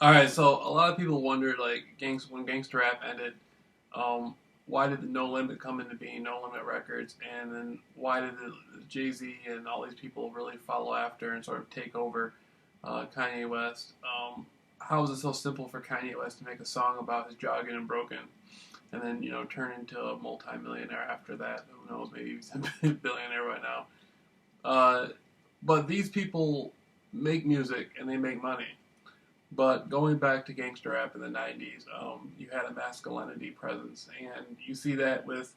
All right, so a lot of people wondered, like, when gangster rap ended, um, why did the No Limit come into being, No Limit Records, and then why did Jay Z and all these people really follow after and sort of take over Kanye West? How is it so simple for Kanye West to make a song about his jaw getting broken, and then turn into a multimillionaire after that? Who knows? Maybe he's a billionaire right now. Uh, but these people make music and they make money. But going back to gangster rap in the '90s, you had a masculinity presence, and you see that with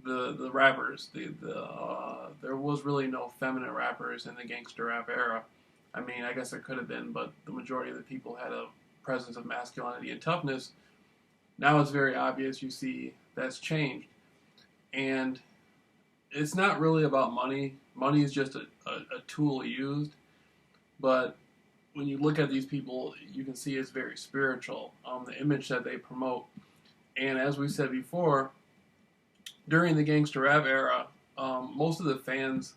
the rappers. There was really no feminine rappers in the gangster rap era. I mean, I guess there could have been, but the majority of the people had a presence of masculinity and toughness. Now it's very obvious. You see that's changed, and it's not really about money. Money is just a tool used, but when you look at these people, you can see it's very spiritual. The image that they promote, and as we said before, during the gangster rap era, most of the fans,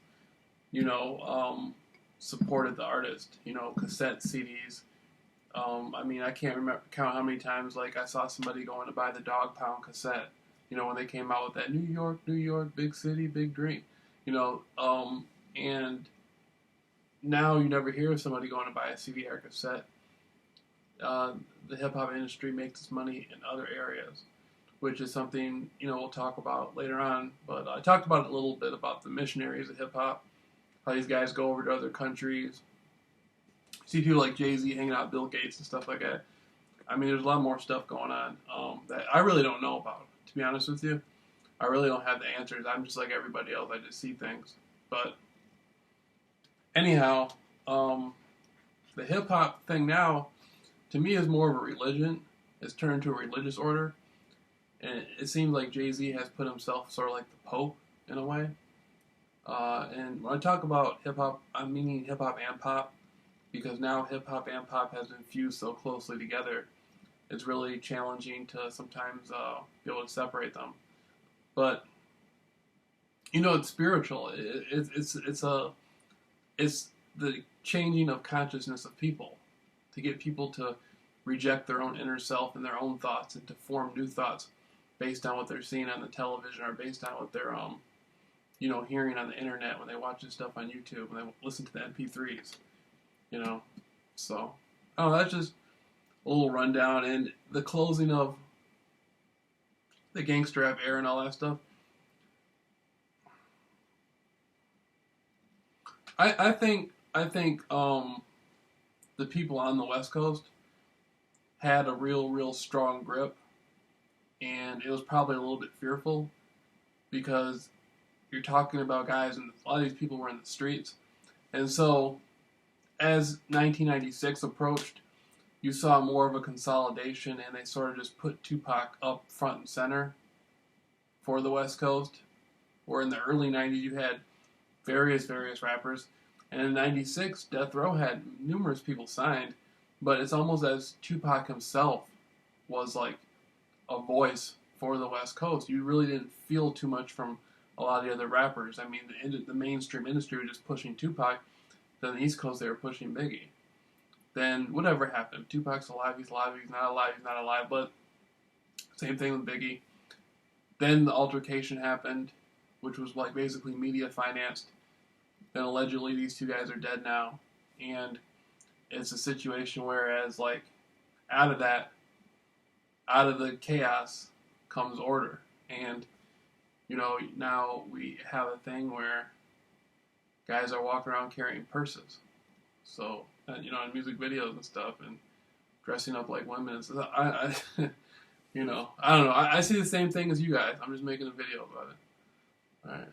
you know, supported the artist. Cassette CDs. I mean, I can't count how many times like I saw somebody going to buy the Dog Pound cassette. When they came out with that New York, big city, big dream. And now you never hear of somebody going to buy a CD or cassette. The hip hop industry makes its money in other areas, which is something we'll talk about later on. But I talked about it a little bit about the missionaries of hip hop, how these guys go over to other countries. See people like Jay Z hanging out with Bill Gates and stuff like that. I mean, there's a lot more stuff going on that I really don't know about. To be honest with you, I really don't have the answers. I'm just like everybody else. I just see things. But anyhow, the hip hop thing now, to me, is more of a religion. It's turned into a religious order, and it seems like Jay Z has put himself sort of like the Pope in a way. And when I talk about hip hop, I'm meaning hip hop and pop, because now hip hop and pop has been fused so closely together. It's really challenging to sometimes be able to separate them. But it's spiritual. It's the changing of consciousness of people to get people to reject their own inner self and their own thoughts and to form new thoughts based on what they're seeing on the television or based on what they're hearing on the internet when they watch this stuff on YouTube when they listen to the MP3s. So that's just a little rundown and the closing of the gangster rap era and all that stuff. I think the people on the West Coast had a real strong grip, and it was probably a little bit fearful because you're talking about guys, and a lot of these people were in the streets, and so as 1996 approached, you saw more of a consolidation, and they sort of just put Tupac up front and center for the West Coast. Where in the early '90s you had various rappers, and in '96 Death Row had numerous people signed, but it's almost as Tupac himself was like a voice for the West Coast. You really didn't feel too much from a lot of the other rappers. I mean, the mainstream industry was just pushing Tupac. Then the East Coast, they were pushing Biggie. Then whatever happened, Tupac's alive, he's alive, he's not alive, he's not alive. But same thing with Biggie. Then the altercation happened, which was like basically media financed. Then allegedly these two guys are dead now, and it's a situation whereas like out of that, out of the chaos comes order, and now we have a thing where guys are walking around carrying purses. So in music videos and stuff, and dressing up like women and stuff. I don't know. I see the same thing as you guys. I'm just making a video about it. All right.